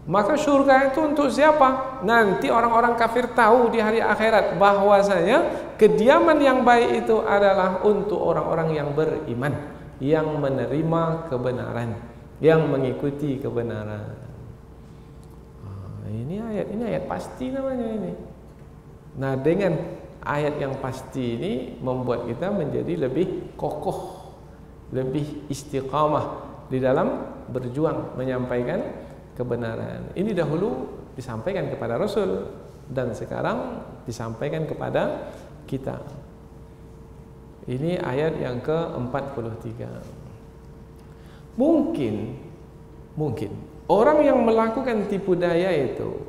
Maka surga itu untuk siapa? Nanti orang-orang kafir tahu di hari akhirat bahwasanya kediaman yang baik itu adalah untuk orang-orang yang beriman, yang menerima kebenaran, yang mengikuti kebenaran. Ini ayat pasti namanya ini. Nah, dengan ayat yang pasti ini membuat kita menjadi lebih kokoh, lebih istiqamah di dalam berjuang menyampaikan kebenaran. Ini dahulu disampaikan kepada Rasul dan sekarang disampaikan kepada kita. Ini ayat yang ke-43. Mungkin orang yang melakukan tipu daya itu,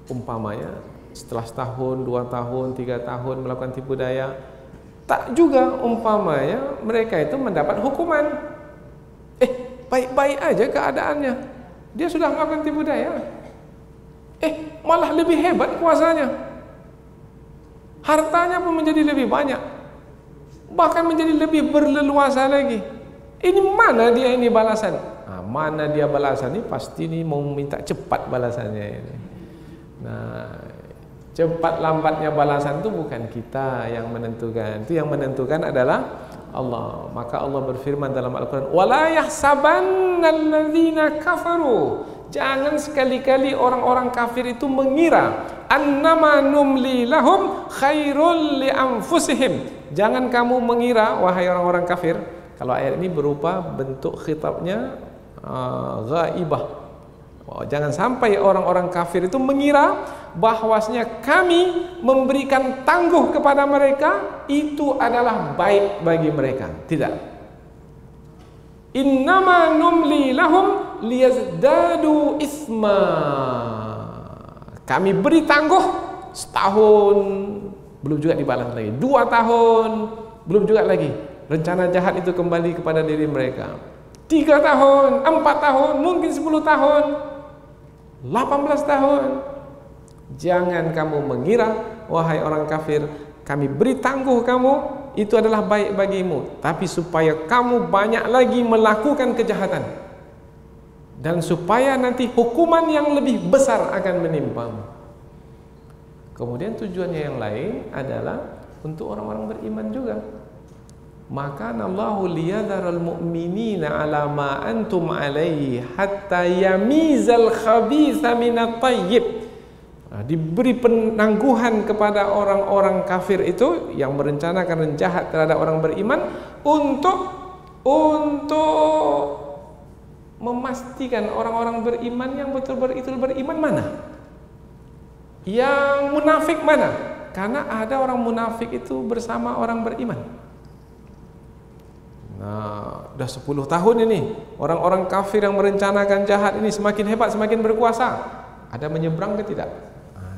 umpamanya setelah setahun, 2 tahun, 3 tahun melakukan tipu daya, tak juga umpamanya mereka itu mendapat hukuman. Baik-baik aja keadaannya, dia sudah melakukan tipu daya. Malah lebih hebat kuasanya, hartanya pun menjadi lebih banyak, bahkan menjadi lebih berleluasa lagi. Ini mana dia ini balasan? Mana dia balasan ini? Pasti ini mau minta cepat balasannya ini. Nah, cepat lambatnya balasan itu bukan kita yang menentukan. Itu yang menentukan adalah Allah. Maka Allah berfirman dalam Al-Quran, وَلَا يَحْسَبَنَّ الَّذِينَ كَفَرُوا. Jangan sekali-kali orang-orang kafir itu mengira annama numli lahum khairul li anfusihim. Jangan kamu mengira, wahai orang-orang kafir. Kalau ayat ini berupa bentuk khitabnya ghaibah. Jangan sampai orang-orang kafir itu mengira bahwasanya kami memberikan tangguh kepada mereka itu adalah baik bagi mereka. Tidak. Innama numli lahum liyazdadu isma. Kami beri tangguh setahun, belum juga dibalas lagi. 2 tahun, belum juga lagi. Rencana jahat itu kembali kepada diri mereka. 3 tahun, 4 tahun, mungkin 10 tahun, 18 tahun. Jangan kamu mengira, wahai orang kafir, kami beri tangguh kamu, itu adalah baik bagimu, tapi supaya kamu banyak lagi melakukan kejahatan, dan supaya nanti hukuman yang lebih besar akan menimpamu. Kemudian tujuannya yang lain adalah untuk orang-orang beriman juga. Maka Allahu liyadharal mu'minina ala ma antum alaihi hatta yamizal khabitha minat tayyib. Diberi penangguhan kepada orang-orang kafir itu yang merencanakan jahat terhadap orang beriman untuk memastikan orang-orang beriman yang betul-betul beriman mana, yang munafik mana. Karena ada orang munafik itu bersama orang beriman. Nah, udah 10 tahun ini orang-orang kafir yang merencanakan jahat ini semakin hebat, semakin berkuasa. Ada menyeberang ke tidak?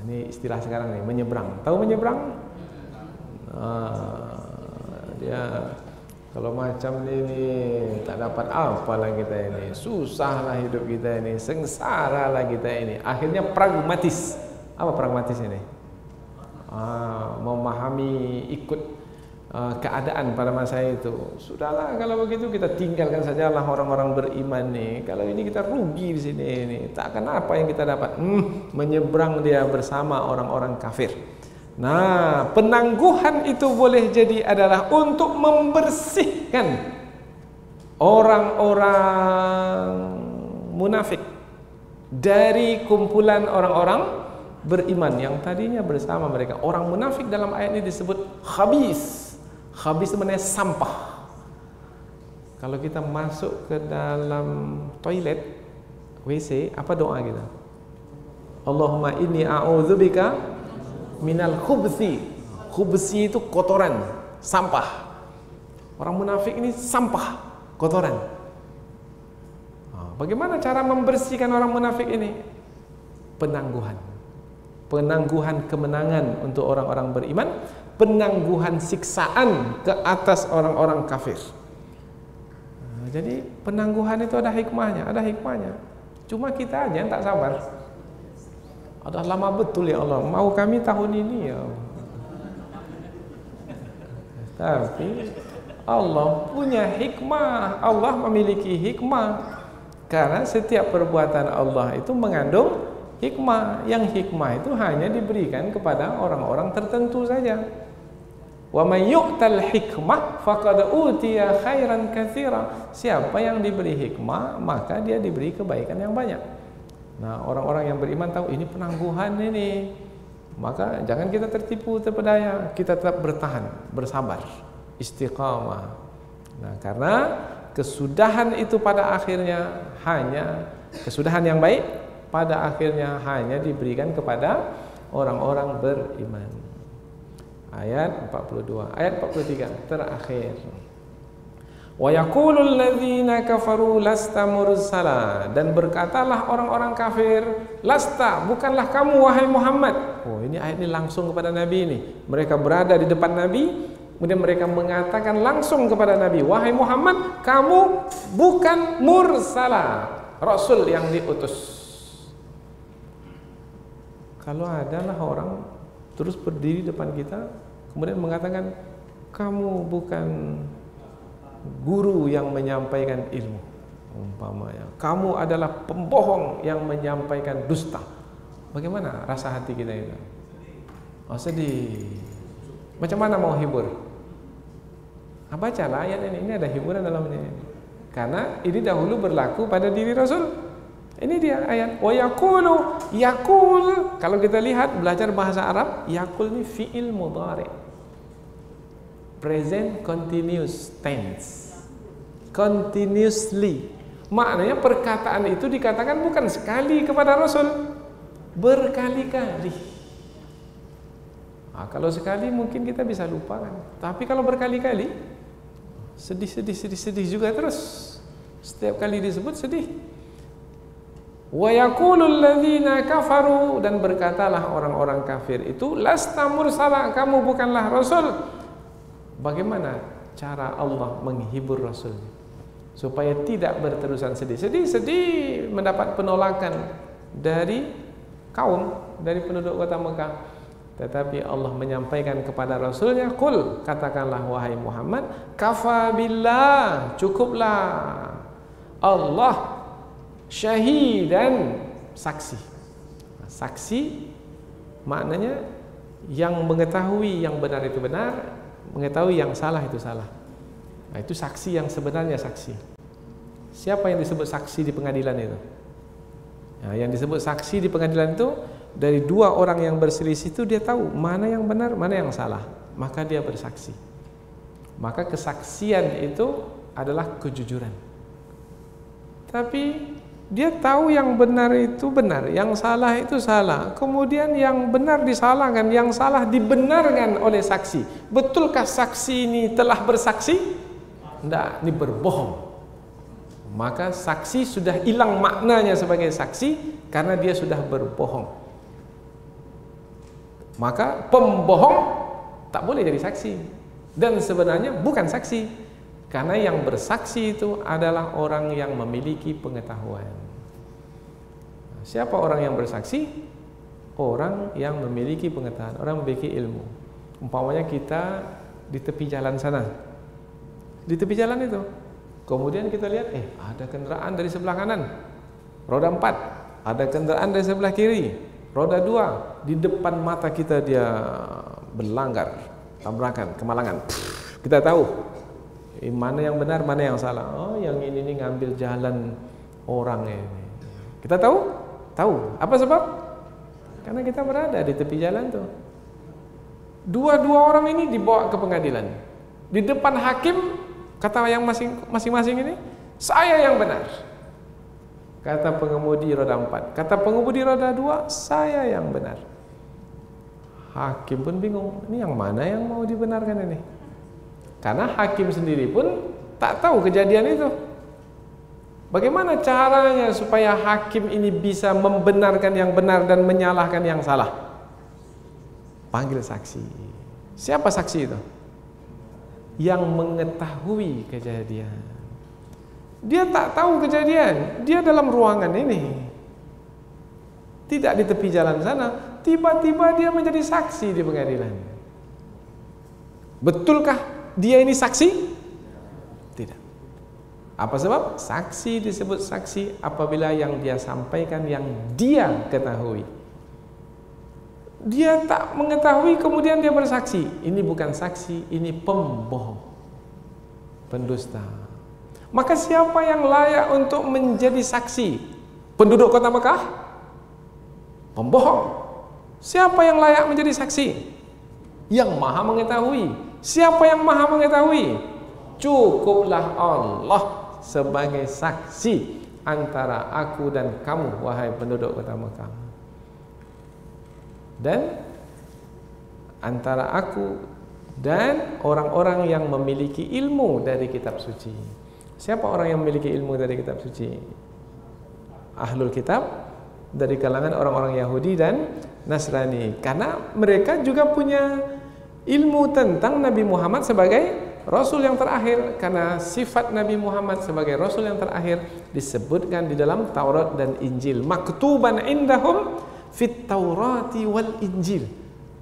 Ini istilah sekarang nih, menyeberang. Tahu menyeberang? Dia kalau macam ini tak dapat apalah kita ini, susahlah hidup kita ini, sengsara lah kita ini. Akhirnya pragmatis. Apa pragmatis ini? Memahami, ikut keadaan pada masa itu. Sudahlah kalau begitu kita tinggalkan sajalah orang-orang beriman nih. Kalau ini kita rugi di sini ini, tak akan apa yang kita dapat. Menyeberang dia bersama orang-orang kafir. Nah, penangguhan itu boleh jadi adalah untuk membersihkan orang-orang munafik dari kumpulan orang-orang beriman yang tadinya bersama mereka. Orang munafik dalam ayat ini disebut khabis. Khabis sebenarnya sampah. Kalau kita masuk ke dalam toilet, WC, apa doa kita? Allahumma inni a'udzubika minal khubthi. Khubthi itu kotoran, sampah. Orang munafik ini sampah, kotoran. Bagaimana cara membersihkan orang munafik ini? Penangguhan. Penangguhan kemenangan untuk orang-orang beriman, penangguhan siksaan ke atas orang-orang kafir. Jadi penangguhan itu ada hikmahnya, Cuma kita aja yang tak sabar. Ada lama betul ya Allah, mau kami tahun ini ya. Tapi Allah punya hikmah. Allah memiliki hikmah. Karena setiap perbuatan Allah itu mengandung hikmah. Yang hikmah itu hanya diberikan kepada orang-orang tertentu saja. Wa may yu'tal hikmah faqad utiya khairan katsira. Siapa yang diberi hikmah, maka dia diberi kebaikan yang banyak. Nah, orang-orang yang beriman tahu ini penangguhan ini. Maka jangan kita tertipu, terpedaya. Kita tetap bertahan, bersabar, istiqamah. Nah, karena kesudahan itu pada akhirnya hanya kesudahan yang baik pada akhirnya hanya diberikan kepada orang-orang beriman. Ayat 42, ayat 43 terakhir. Wa yaqulul ladzina kafaru lasta mursala, dan berkatalah orang-orang kafir, lasta, bukanlah kamu wahai Muhammad. Oh, ini ayat ini langsung kepada Nabi ini. Mereka berada di depan Nabi, kemudian mereka mengatakan langsung kepada Nabi, wahai Muhammad, kamu bukan mursala, rasul yang diutus. Kalau adalah orang terus berdiri depan kita kemudian mengatakan kamu bukan guru yang menyampaikan ilmu, umpamanya kamu adalah pembohong yang menyampaikan dusta, bagaimana rasa hati kita itu? Oh, sedih. Macam mana mau hibur? Bacalah ayat ini ada hiburan dalamnya ini. Karena ini dahulu berlaku pada diri Rasul. Ini dia ayat wa yaqulu, yaqul. Kalau kita lihat belajar bahasa Arab, yaqul ini fi'il mudhari, present continuous tense, continuously. Maknanya perkataan itu dikatakan bukan sekali kepada Rasul, berkali-kali. Nah, kalau sekali mungkin kita bisa lupakan, tapi kalau berkali-kali sedih juga terus. Setiap kali disebut sedih. Wa yaqulul ladzina kafaru, dan berkatalah orang-orang kafir itu, lasta mursala, kamu bukanlah rasul. Bagaimana cara Allah menghibur rasul supaya tidak berterusan sedih mendapat penolakan dari kaum, dari penduduk kota Mekah. Tetapi Allah menyampaikan kepada rasulnya, qul, katakanlah wahai Muhammad, kafa billah, cukuplah Allah syahidan, saksi. Saksi maknanya yang mengetahui yang benar itu benar, mengetahui yang salah itu salah. Nah, itu saksi yang sebenarnya saksi. Siapa yang disebut saksi di pengadilan itu? Nah, yang disebut saksi di pengadilan itu dari dua orang yang berselisih itu dia tahu mana yang benar, mana yang salah, maka dia bersaksi. Maka kesaksian itu adalah kejujuran. Tapi dia tahu yang benar itu benar, yang salah itu salah. Kemudian yang benar disalahkan, yang salah dibenarkan oleh saksi. Betulkah saksi ini telah bersaksi? Tidak, ini berbohong. Maka saksi sudah hilang maknanya sebagai saksi karena dia sudah berbohong. Maka pembohong tak boleh jadi saksi. Dan sebenarnya bukan saksi. Karena yang bersaksi itu adalah orang yang memiliki pengetahuan. Siapa orang yang bersaksi? Orang yang memiliki pengetahuan, orang yang memiliki ilmu. Umpamanya kita di tepi jalan sana, di tepi jalan itu, kemudian kita lihat, ada kendaraan dari sebelah kanan, roda 4, ada kendaraan dari sebelah kiri, roda 2, di depan mata kita dia berlanggar, tabrakan, kemalangan. Kita tahu mana yang benar, mana yang salah. Oh, yang ini ngambil jalan orang ini. Kita tahu? Tahu. Apa sebab? Karena kita berada di tepi jalan tuh. Dua-dua orang ini dibawa ke pengadilan. Di depan hakim, kata yang masing-masing ini, saya yang benar. Kata pengemudi roda 4, kata pengemudi roda 2, saya yang benar. Hakim pun bingung, ini yang mana yang mau dibenarkan ini? Karena hakim sendiri pun tak tahu kejadian itu. Bagaimana caranya supaya hakim ini bisa membenarkan yang benar dan menyalahkan yang salah? Panggil saksi. Siapa saksi itu? Yang mengetahui kejadian. Dia tak tahu kejadian, dia dalam ruangan ini, tidak di tepi jalan sana. Tiba-tiba dia menjadi saksi di pengadilan. Betulkah dia ini saksi? Apa sebab? Saksi disebut saksi apabila yang dia sampaikan yang dia ketahui. Dia tak mengetahui kemudian dia bersaksi. Ini bukan saksi, ini pembohong, pendusta. Maka siapa yang layak untuk menjadi saksi? Penduduk kota Mekah? Pembohong. Siapa yang layak menjadi saksi? Yang maha mengetahui. Siapa yang maha mengetahui? Cukuplah Allah sebagai saksi antara aku dan kamu, wahai penduduk kota Mekah, dan antara aku dan orang-orang yang memiliki ilmu dari kitab suci. Siapa orang yang memiliki ilmu dari kitab suci? Ahlul kitab, dari kalangan orang-orang Yahudi dan Nasrani, karena mereka juga punya ilmu tentang Nabi Muhammad sebagai Rasul yang terakhir, karena sifat Nabi Muhammad sebagai Rasul yang terakhir disebutkan di dalam Taurat dan Injil. Maktuban indahum fit Taurati wal Injil.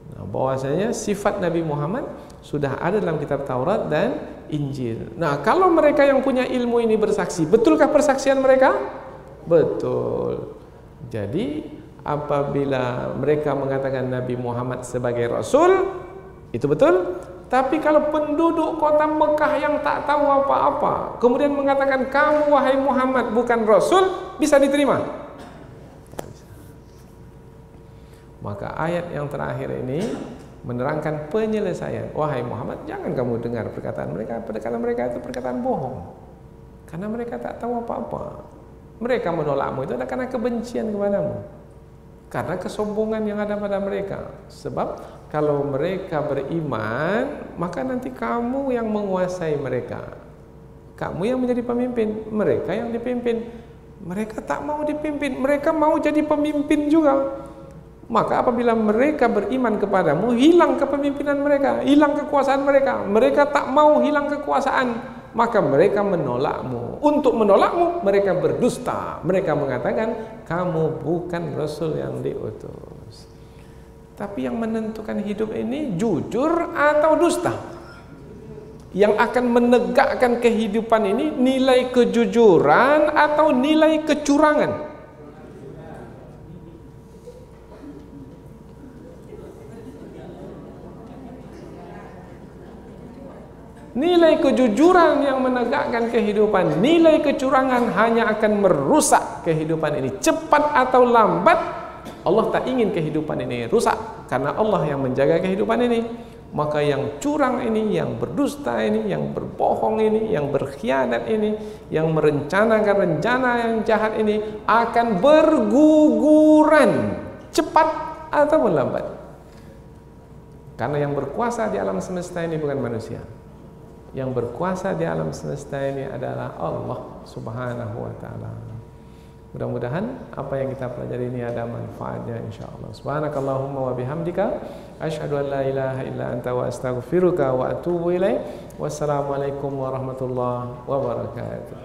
Nah, bahwasanya sifat Nabi Muhammad sudah ada dalam kitab Taurat dan Injil. Nah, kalau mereka yang punya ilmu ini bersaksi, betulkah persaksian mereka? Betul. Jadi apabila mereka mengatakan Nabi Muhammad sebagai Rasul, itu betul. Tapi kalau penduduk kota Mekah yang tak tahu apa-apa kemudian mengatakan kamu wahai Muhammad bukan Rasul, bisa diterima? Maka ayat yang terakhir ini menerangkan penyelesaian. Wahai Muhammad, jangan kamu dengar perkataan mereka, perkataan mereka itu perkataan bohong. Karena mereka tak tahu apa-apa. Mereka menolakmu itu adalah karena kebencian kepadamu, karena kesombongan yang ada pada mereka. Sebab kalau mereka beriman, maka nanti kamu yang menguasai mereka, kamu yang menjadi pemimpin, mereka yang dipimpin. Mereka tak mau dipimpin, mereka mau jadi pemimpin juga. Maka apabila mereka beriman kepadamu, hilang kepemimpinan mereka, hilang kekuasaan mereka. Mereka tak mau hilang kekuasaan, maka mereka menolakmu. Untuk menolakmu, mereka berdusta. Mereka mengatakan kamu bukan Rasul yang diutus. Tapi yang menentukan hidup ini jujur atau dusta. Yang akan menegakkan kehidupan ini nilai kejujuran atau nilai kecurangan. Nilai kejujuran yang menegakkan kehidupan, nilai kecurangan hanya akan merusak kehidupan ini. Cepat atau lambat, Allah tak ingin kehidupan ini rusak, karena Allah yang menjaga kehidupan ini. Maka yang curang ini, yang berdusta ini, yang berbohong ini, yang berkhianat ini, yang merencanakan rencana yang jahat ini akan berguguran, cepat atau lambat. Karena yang berkuasa di alam semesta ini bukan manusia. Yang berkuasa di alam semesta ini adalah Allah Subhanahu wa ta'ala. Mudah-mudahan apa yang kita pelajari ini ada manfaatnya insyaallah. Subhanakallahumma wa bihamdika asyhadu an la ilaha illa anta wa astaghfiruka wa atubu ilaik. Wassalamualaikum warahmatullahi wabarakatuh.